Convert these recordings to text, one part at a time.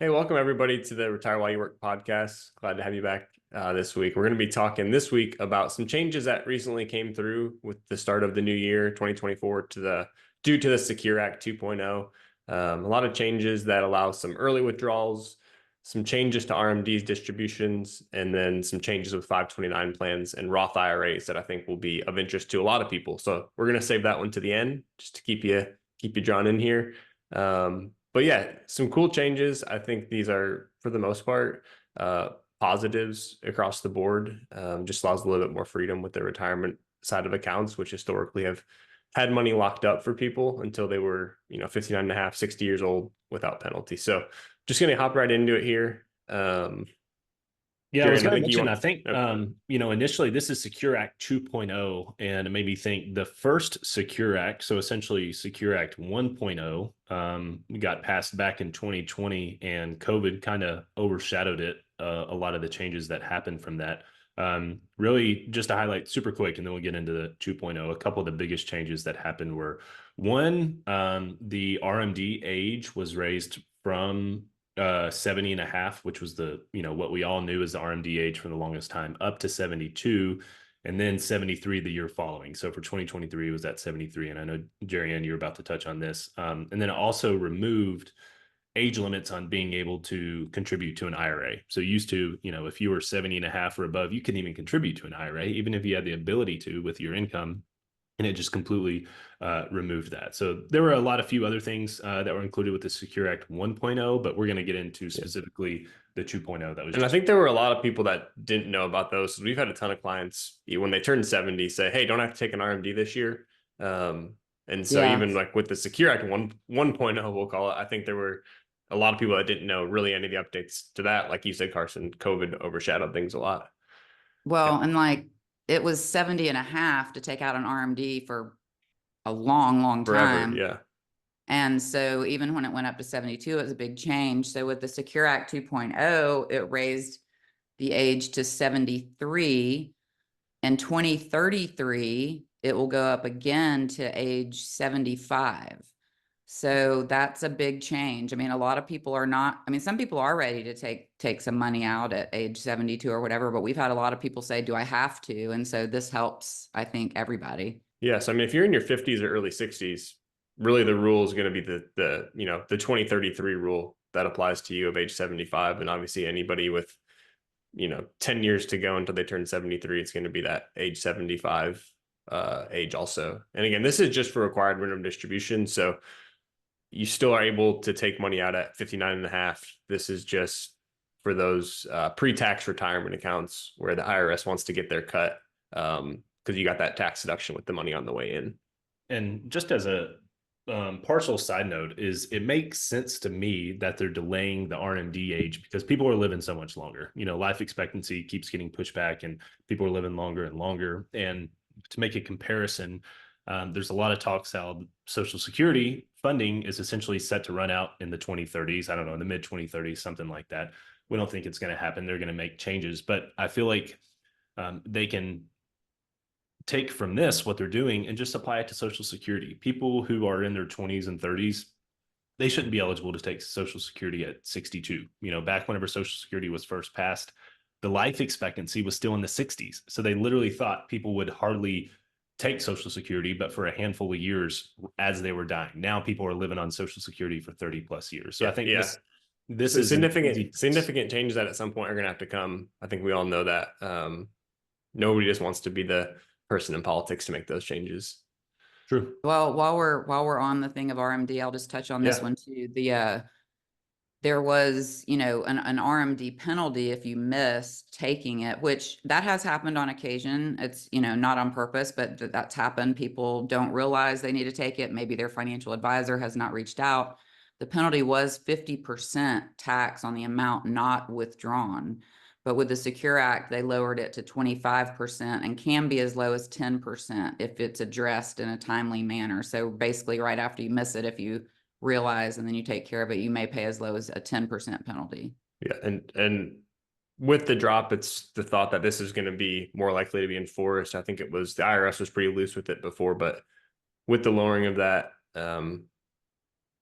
Hey, welcome everybody to the Retire While You Work podcast. Glad to have you back this week. We're going to be talking this week about some changes that recently came through with the start of the new year, 2024, due to the Secure Act 2.0. A lot of changes that allow some early withdrawals, some changes to RMD's distributions, and then some changes with 529 plans and Roth IRAs that I think will be of interest to a lot of people. So we're going to save that one to the end just to keep you drawn in here. But yeah, some cool changes. I think these are, for the most part, positives across the board. Just allows a little bit more freedom with the retirement side of accounts, which historically have had money locked up for people until they were, 59 and a half, 60 years old without penalty. So just going to hop right into it here. Yeah, I Jeri was Anne, I going to think you mention, want. I think, Okay. initially this is Secure Act 2.0, and it made me think the first Secure Act, so essentially Secure Act 1.0, got passed back in 2020, and COVID kind of overshadowed it, a lot of the changes that happened from that. Really, just to highlight super quick, and then we'll get into the 2.0, a couple of the biggest changes that happened were one, the RMD age was raised from 70 and a half, which was what we all knew as the RMD age for the longest time, up to 72, and then 73 the year following. So for 2023, it was at 73. And I know, Jeri Anne, you're about to touch on this. And then it also removed age limits on being able to contribute to an IRA. So used to, if you were 70 and a half or above, you couldn't even contribute to an IRA, even if you had the ability to with your income, and it just completely removed that. So there were a lot of few other things that were included with the Secure Act 1.0, but we're going to get into specifically the 2.0 that was And I just. think there were a lot of people that didn't know about those. We've had a ton of clients when they turn 70 say, "Hey, don't have to take an RMD this year." And so Yeah. even like with the Secure Act 1.0, we'll call it, I think there were a lot of people that didn't know really any of the updates to that. Like you said, Carson, COVID overshadowed things a lot. Yeah, Well, and like it was 70 and a half to take out an RMD for a long, long forever. time. Yeah. And so even when it went up to 72, it was a big change. So with the Secure Act 2.0, it raised the age to 73. In 2033, it will go up again to age 75. So that's a big change. I mean, a lot of people are not, I mean, some people are ready to take some money out at age 72 or whatever, but we've had a lot of people say, "Do I have to?" And so this helps, I think, everybody. Yes. I mean, if you're in your 50s or early 60s, really the rule is going to be the 2033 rule that applies to you of age 75. And obviously anybody with 10 years to go until they turn 73, it's going to be that age 75 age also. And again, this is just for required minimum distribution. So you still are able to take money out at 59 and a half. This is just for those pre-tax retirement accounts where the IRS wants to get their cut because you got that tax deduction with the money on the way in. And just as a partial side note, is it makes sense to me that they're delaying the RMD age because people are living so much longer. Life expectancy keeps getting pushed back, and people are living longer and longer. And to make a comparison, there's a lot of talks how Social Security funding is essentially set to run out in the 2030s. I don't know, in the mid 2030s, something like that. We don't think it's going to happen. They're going to make changes, but I feel like they can take from this what they're doing and just apply it to Social Security. People who are in their 20s and 30s, they shouldn't be eligible to take Social Security at 62. Back whenever Social Security was first passed, the life expectancy was still in the 60s. So they literally thought people would hardly take Social Security, but for a handful of years as they were dying. Now people are living on Social Security for 30 plus years. So I Yeah, think yeah. this So is an easy fix. significant changes that at some point are going to have to come. I think we all know that. Nobody just wants to be the person in politics to make those changes. True. Well, while we're on the thing of RMD, I'll just touch on this Yeah. one too. There was, an RMD penalty if you miss taking it, which that has happened on occasion. It's, not on purpose, but that's happened. People don't realize they need to take it. Maybe their financial advisor has not reached out. The penalty was 50% tax on the amount not withdrawn. But with the Secure Act, they lowered it to 25% and can be as low as 10% if it's addressed in a timely manner. So basically, right after you miss it, if you realize and then you take care of it, you may pay as low as a 10% penalty. Yeah. And with the drop, it's the thought that this is going to be more likely to be enforced. I think the IRS was pretty loose with it before, but with the lowering of that,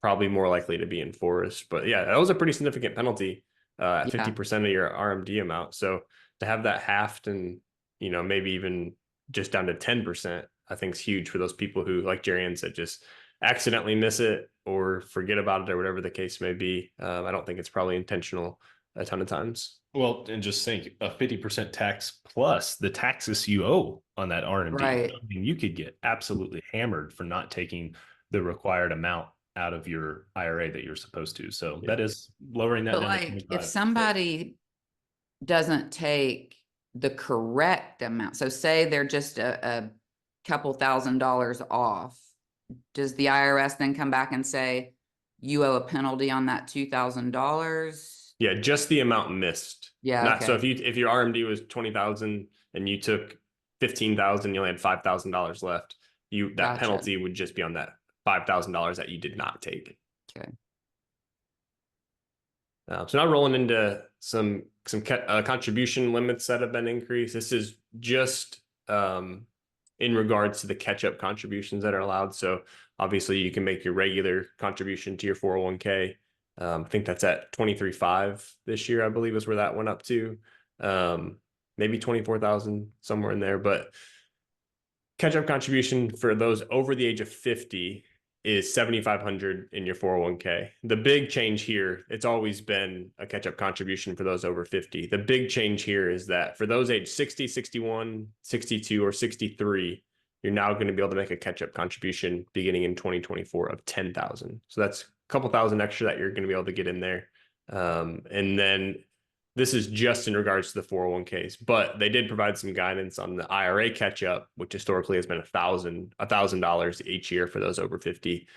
probably more likely to be enforced. But yeah, that was a pretty significant penalty at Yeah. 50% of your RMD amount. So to have that halved and, maybe even just down to 10%, I think is huge for those people who, like Jeri Anne said, just accidentally miss it or forget about it or whatever the case may be. I don't think it's probably intentional a ton of times. Well, and just think a 50% tax plus the taxes you owe on that RMD. Right. I mean, you could get absolutely hammered for not taking the required amount out of your IRA that you're supposed to. So that is lowering that But down to like, 25. if somebody doesn't take the correct amount, so say they're just a couple $1,000s off, does the IRS then come back and say, you owe a penalty on that $2,000? Yeah, just the amount missed. Yeah. Not Okay. so if your RMD was 20,000 and you took 15,000, you only had $5,000 left. That Gotcha. penalty would just be on that $5,000 that you did not take. Okay. So now rolling into some contribution limits that have been increased. This is just in regards to the catch-up contributions that are allowed. So obviously you can make your regular contribution to your 401k. I think that's at 23.5 this year, I believe is where that went up to. Maybe 24,000 somewhere in there, but catch-up contribution for those over the age of 50 is 7,500 in your 401k. The big change here, it's always been a catch-up contribution for those over 50. The big change here is that for those age 60, 61, 62, or 63, you're now going to be able to make a catch-up contribution beginning in 2024 of 10,000. So that's a couple thousand extra that you're going to be able to get in there. And then this is just in regards to the 401ks, but they did provide some guidance on the IRA catch up, which historically has been $1,000 each year for those over 50.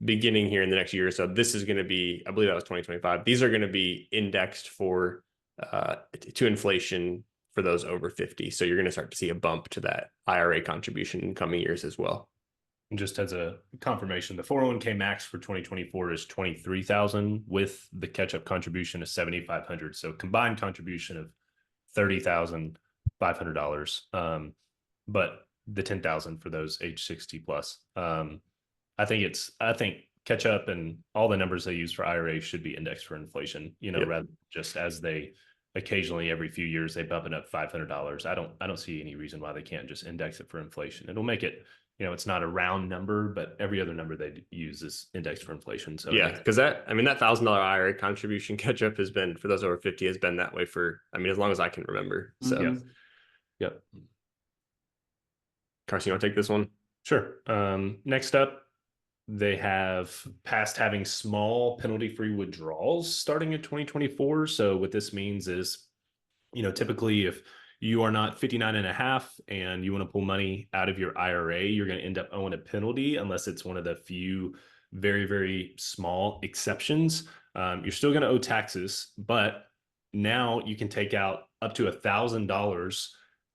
Beginning here in the next year or so, this is going to be, I believe that was 2025. These are going to be indexed for to inflation for those over 50. So you're going to start to see a bump to that IRA contribution in coming years as well. And just as a confirmation, the 401k max for 2024 is 23,000 with the catch-up contribution of 7,500. So combined contribution of $30,500. But the 10,000 for those age 60 plus. I think catch-up and all the numbers they use for IRA should be indexed for inflation, Yep. rather than just as they occasionally every few years they bump it up $500. I don't see any reason why they can't just index it for inflation. It'll make it, it's not a round number, but every other number they use is indexed for inflation. So yeah, because that $1,000 IRA contribution catch up has been for those over 50 has been that way for, as long as I can remember. So, Yep. Carson, you want to take this one? Sure. Next up, they have passed having small penalty-free withdrawals starting in 2024. So what this means is, typically if you are not 59 and a half and you want to pull money out of your IRA, you're going to end up owing a penalty unless it's one of the few very, very small exceptions. You're still going to owe taxes, but now you can take out up to $1,000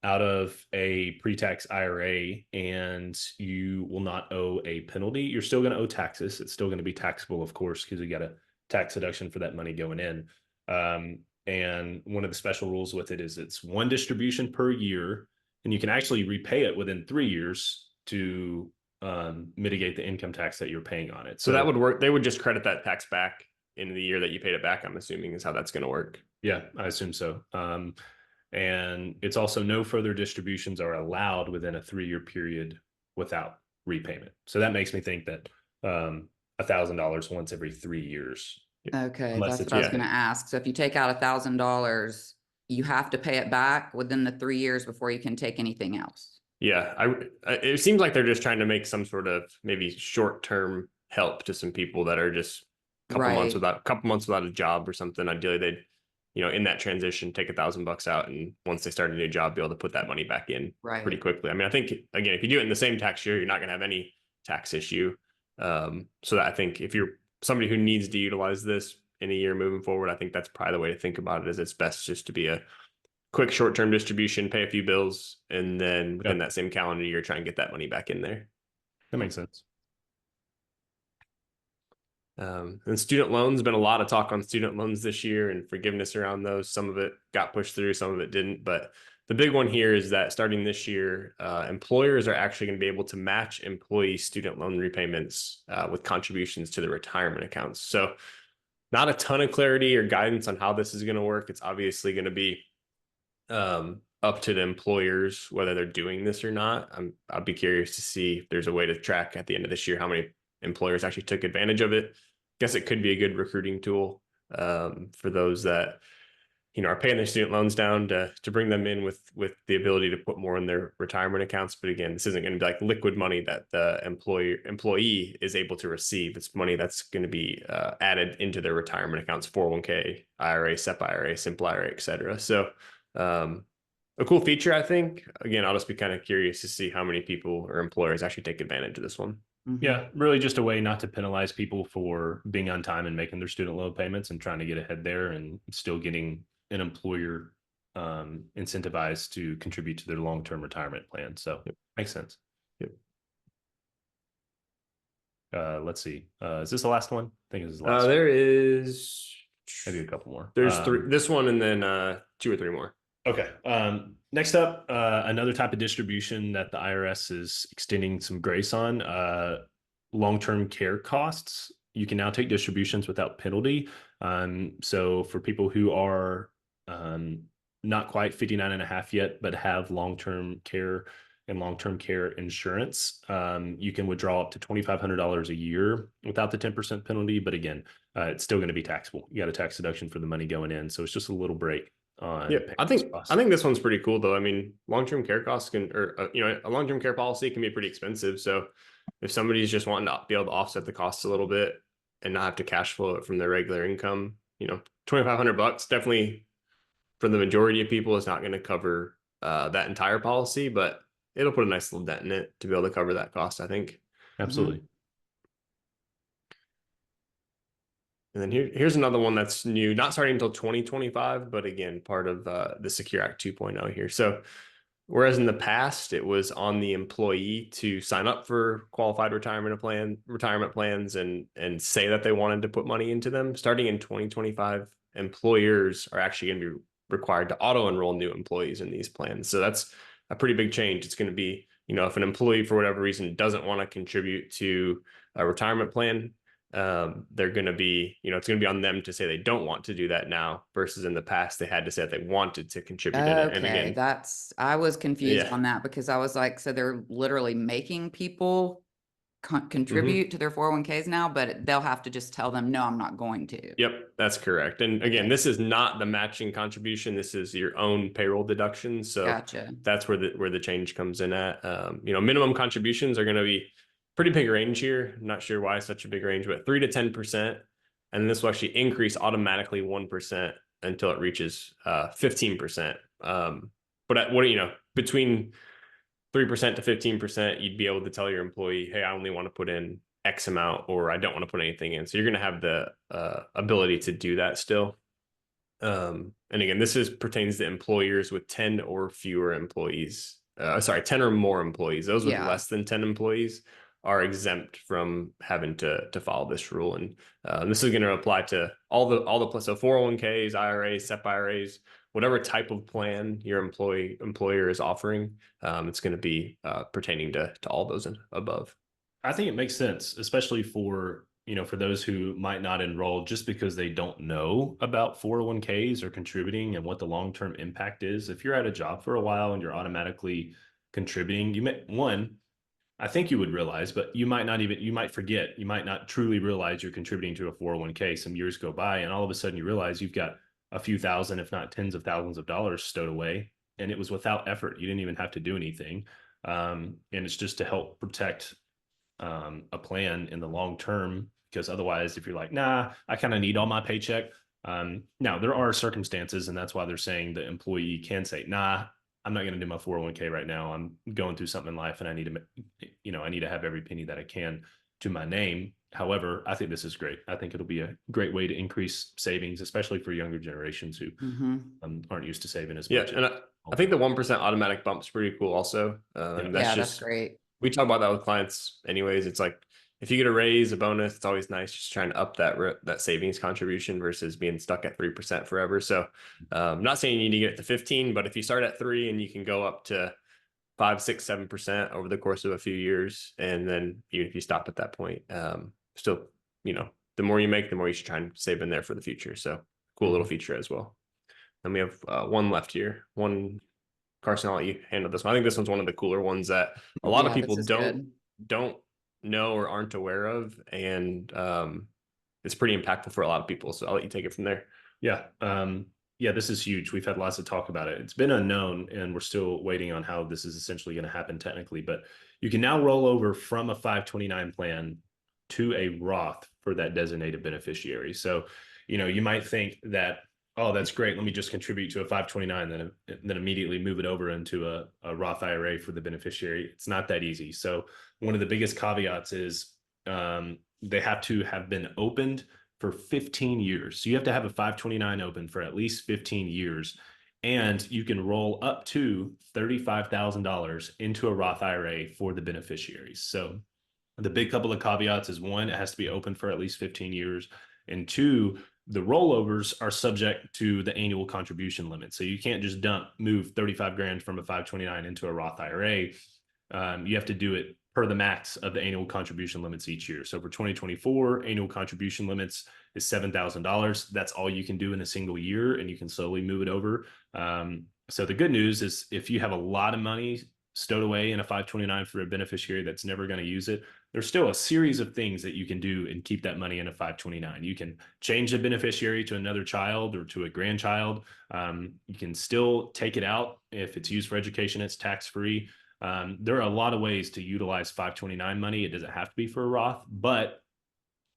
out of a pre-tax IRA and you will not owe a penalty. You're still going to owe taxes. It's still going to be taxable, of course, because you got a tax deduction for that money going in. And one of the special rules with it is it's one distribution per year, and you can actually repay it within 3 years to mitigate the income tax that you're paying on it. So that would work. They would just credit that tax back in the year that you paid it back, I'm assuming is how that's going to work. Yeah, I assume so. And it's also no further distributions are allowed within a 3-year period without repayment. So that makes me think that $1,000 once every 3 years. Okay, Unless that's it's- what I was going to ask. So if you take out $1,000, you have to pay it back within the 3 years before you can take anything else. Yeah, it seems like they're just trying to make some sort of maybe short-term help to some people that are just a couple months without a job or something. Ideally, they'd, in that transition, take $1,000 out, and once they start a new job, be able to put that money back in pretty quickly. I think again, if you do it in the same tax year, you're not going to have any tax issue. So that I think if you're somebody who needs to utilize this in a year moving forward, I think that's probably the way to think about it. Is it's best just to be a quick short-term distribution, pay a few bills, and then within that same calendar year, try and get that money back in there. That makes sense. And student loans, been a lot of talk on student loans this year and forgiveness around those. Some of it got pushed through, some of it didn't, but the big one here is that starting this year, employers are actually going to be able to match employee student loan repayments with contributions to the retirement accounts. So not a ton of clarity or guidance on how this is going to work. It's obviously going to be up to the employers whether they're doing this or not. I'll be curious to see if there's a way to track at the end of this year how many employers actually took advantage of it. Guess it could be a good recruiting tool for those that are paying their student loans down to bring them in with the ability to put more in their retirement accounts. But again, this isn't going to be like liquid money that the employee is able to receive. It's money that's going to be added into their retirement accounts, 401k, IRA, SEP IRA, Simple IRA, etc. So a cool feature, I think. Again, I'll just be kind of curious to see how many people or employers actually take advantage of this one. Yeah, really just a way not to penalize people for being on time and making their student loan payments and trying to get ahead there and still getting an employer incentivized to contribute to their long-term retirement plan. So makes sense. Yep. Let's see. Is this the last one? I think this is the last there is maybe a couple more. There's three, this one, and then 2 or 3 more. Okay. Next up, another type of distribution that the IRS is extending some grace on, long-term care costs. You can now take distributions without penalty. So for people who are not quite 59 and a half yet, but have long-term care and long-term care insurance, you can withdraw up to $2,500 a year without the 10% penalty. But again, it's still going to be taxable. You got a tax deduction for the money going in. So it's just a little break. Yeah, I think this one's pretty cool though. I mean, long-term care costs a long-term care policy can be pretty expensive. So if somebody's just wanting to be able to offset the costs a little bit and not have to cash flow it from their regular income, $2,500 definitely for the majority of people is not going to cover that entire policy, but it'll put a nice little dent in it to be able to cover that cost, I think. Absolutely. And then here's another one that's new, not starting until 2025, but again, part of the Secure Act 2.0 here. So whereas in the past, it was on the employee to sign up for qualified retirement plans and say that they wanted to put money into them, starting in 2025, employers are actually going to be required to auto-enroll new employees in these plans. So that's a pretty big change. It's going to be, if an employee for whatever reason doesn't want to contribute to a retirement plan, they're going to be, it's going to be on them to say they don't want to do that now, versus in the past they had to say that they wanted to contribute in it. And again, I was confused on that because I was like, so they're literally making people contribute to their 401ks now, but they'll have to just tell them, no, I'm not going to. Yep, that's correct. And again, this is not the matching contribution. This is your own payroll deduction. So Gotcha. That's where the change comes in at. Minimum contributions are going to be pretty big range here. I'm not sure why such a big range, but 3 to 10%. And this will actually increase automatically 1% until it reaches 15%. Between 3% to 15%, you'd be able to tell your employee, hey, I only want to put in X amount, or I don't want to put anything in. So you're going to have the ability to do that still. And again, pertains to employers with 10 or fewer employees. 10 or more employees. Those with less than 10 employees are exempt from having to follow this rule. And this is going to apply to all the so 401ks, IRAs, SEP IRAs, whatever type of plan your employer is offering. It's going to be pertaining to all those above. I think it makes sense, especially for those who might not enroll just because they don't know about 401ks or contributing and what the long-term impact is. If you're at a job for a while and you're automatically contributing, I think you would realize, but you might forget, you might not truly realize you're contributing to a 401k. Some years go by and all of a sudden you realize you've got a few thousand, if not tens of thousands of dollars stowed away. And it was without effort. You didn't even have to do anything. And it's just to help protect a plan in the long term, because otherwise, if you're like, nah, I kind of need all my paycheck. Now there are circumstances, and that's why they're saying the employee can say, nah, I'm not going to do my 401k right now. I'm going through something in life and I need to have every penny that I can to my name. However, I think this is great. I think it'll be a great way to increase savings, especially for younger generations who aren't used to saving as much. Yeah, and I think the 1% automatic bump is pretty cool also. That's great. We talk about that with clients anyways. It's like, if you get a raise, a bonus, it's always nice just trying to up that savings contribution versus being stuck at 3% forever. So not saying you need to get it to 15, but if you start at 3 and you can go up to 5, 6, 7% over the course of a few years, and then even if you stop at that point, still, the more you make, the more you should try and save in there for the future. So cool little feature as well. And we have one left here. Carson, I'll let you handle this one. I think this one's one of the cooler ones that a lot of people don't know or aren't aware of, and it's pretty impactful for a lot of people. So I'll let you take it from there. Yeah. Yeah, this is huge. We've had lots of talk about it. It's been unknown, and we're still waiting on how this is essentially going to happen technically. But you can now roll over from a 529 plan to a Roth for that designated beneficiary. So, you might think that, oh, that's great, let me just contribute to a 529, then immediately move it over into a Roth IRA for the beneficiary. It's not that easy. So one of the biggest caveats is they have to have been opened for 15 years. So you have to have a 529 open for at least 15 years. And you can roll up to $35,000 into a Roth IRA for the beneficiaries. So the big couple of caveats is, one, it has to be open for at least 15 years. And two, the rollovers are subject to the annual contribution limit. So you can't just move 35 grand from a 529 into a Roth IRA. You have to do it per the max of the annual contribution limits each year. So for 2024, annual contribution limits is $7,000. That's all you can do in a single year, and you can slowly move it over. So the good news is, if you have a lot of money stowed away in a 529 for a beneficiary that's never going to use it, there's still a series of things that you can do and keep that money in a 529. You can change the beneficiary to another child or to a grandchild. You can still take it out. If it's used for education, it's tax-free. There are a lot of ways to utilize 529 money. It doesn't have to be for a Roth, but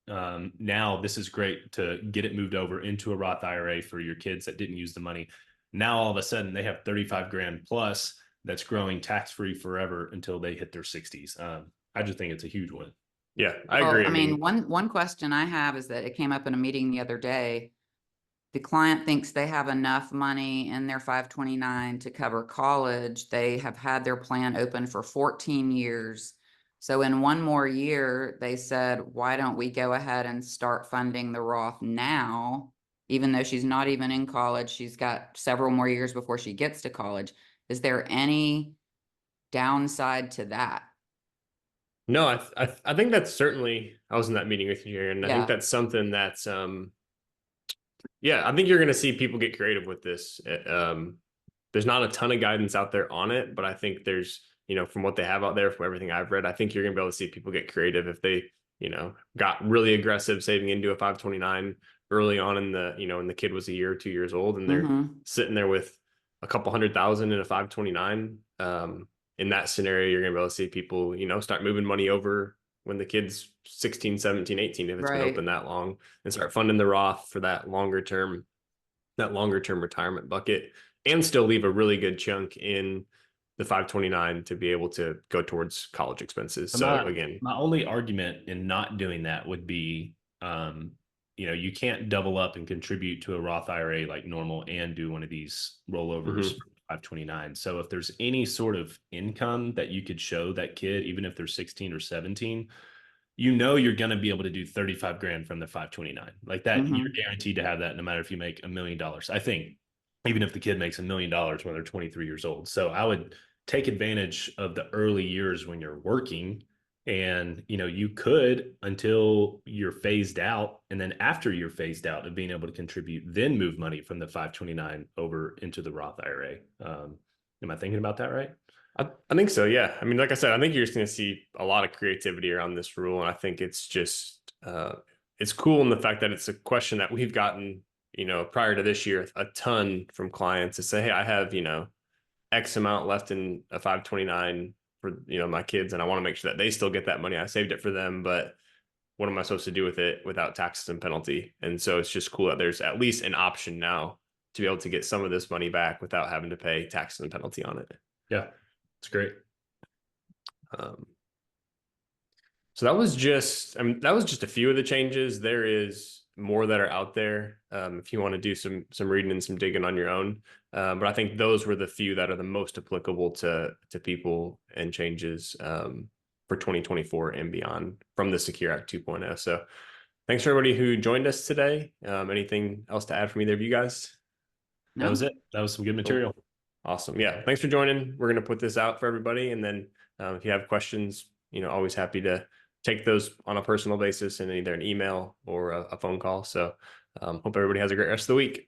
now this is great to get it moved over into a Roth IRA for your kids that didn't use the money. Now, all of a sudden, they have 35 grand plus that's growing tax-free forever until they hit their 60s. I just think it's a huge win. Yeah, I agree. I mean, one question I have is that it came up in a meeting the other day. The client thinks they have enough money in their 529 to cover college. They have had their plan open for 14 years. So in one more year, they said, why don't we go ahead and start funding the Roth now? Even though she's not even in college, she's got several more years before she gets to college. Is there any downside to that? No, I think that's certainly, I was in that meeting with you, Jeri, and I think that's something that's, yeah, I think you're going to see people get creative with this. There's not a ton of guidance out there on it, but I think there's, from what they have out there, from everything I've read, I think you're going to be able to see people get creative if they, got really aggressive saving into a 529 early on in the, when the kid was a year or 2 years old, and they're sitting there with a couple $100,000 in a 529. In that scenario, you're going to be able to see people, start moving money over when the kid's 16, 17, 18, if it's been open that long, and start funding the Roth for that longer term retirement bucket, and still leave a really good chunk in the 529 to be able to go towards college expenses. So again, my only argument in not doing that would be, you can't double up and contribute to a Roth IRA like normal and do one of these rollovers. 529. So if there's any sort of income that you could show that kid, even if they're 16 or 17, you're going to be able to do 35 grand from the 529 like that. You're guaranteed to have that, no matter if you make $1 million. I think even if the kid makes $1 million when they're 23 years old. So I would take advantage of the early years when you're working, and you could, until you're phased out, and then after you're phased out of being able to contribute, then move money from the 529 over into the Roth IRA. Am I thinking about that right? I think so. Yeah. I mean, like I said, I think you're just going to see a lot of creativity around this rule. And I think it's just, it's cool in the fact that it's a question that we've gotten, prior to this year, a ton from clients to say, hey, I have, X amount left in a 529 for, my kids, and I want to make sure that they still get that money. I saved it for them, but what am I supposed to do with it without taxes and penalty? And so it's just cool that there's at least an option now to be able to get some of this money back without having to pay taxes and penalty on it. Yeah, it's great. So that was just a few of the changes. There is more that are out there if you want to do some reading and some digging on your own. But I think those were the few that are the most applicable to people and changes. for 2024 and beyond from the Secure Act 2.0. So thanks for everybody who joined us today. Anything else to add from either of you guys? No? That was it. That was some good material. Awesome. Yeah. Thanks for joining. We're going to put this out for everybody. And then if you have questions, always happy to take those on a personal basis in either an email or a phone call. So hope everybody has a great rest of the week.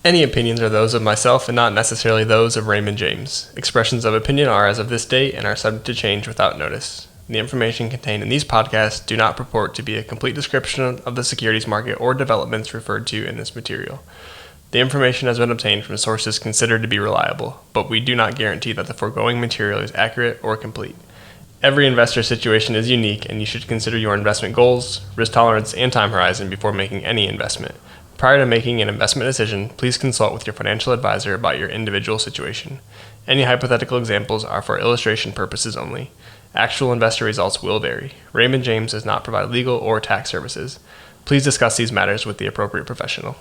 Any opinions are those of myself and not necessarily those of Raymond James. Expressions of opinion are as of this date and are subject to change without notice. The information contained in these podcasts do not purport to be a complete description of the securities market or developments referred to in this material. The information has been obtained from sources considered to be reliable, but we do not guarantee that the foregoing material is accurate or complete. Every investor situation is unique, and you should consider your investment goals, risk tolerance, and time horizon before making any investment. Prior to making an investment decision, please consult with your financial advisor about your individual situation. Any hypothetical examples are for illustration purposes only. Actual investor results will vary. Raymond James does not provide legal or tax services. Please discuss these matters with the appropriate professional.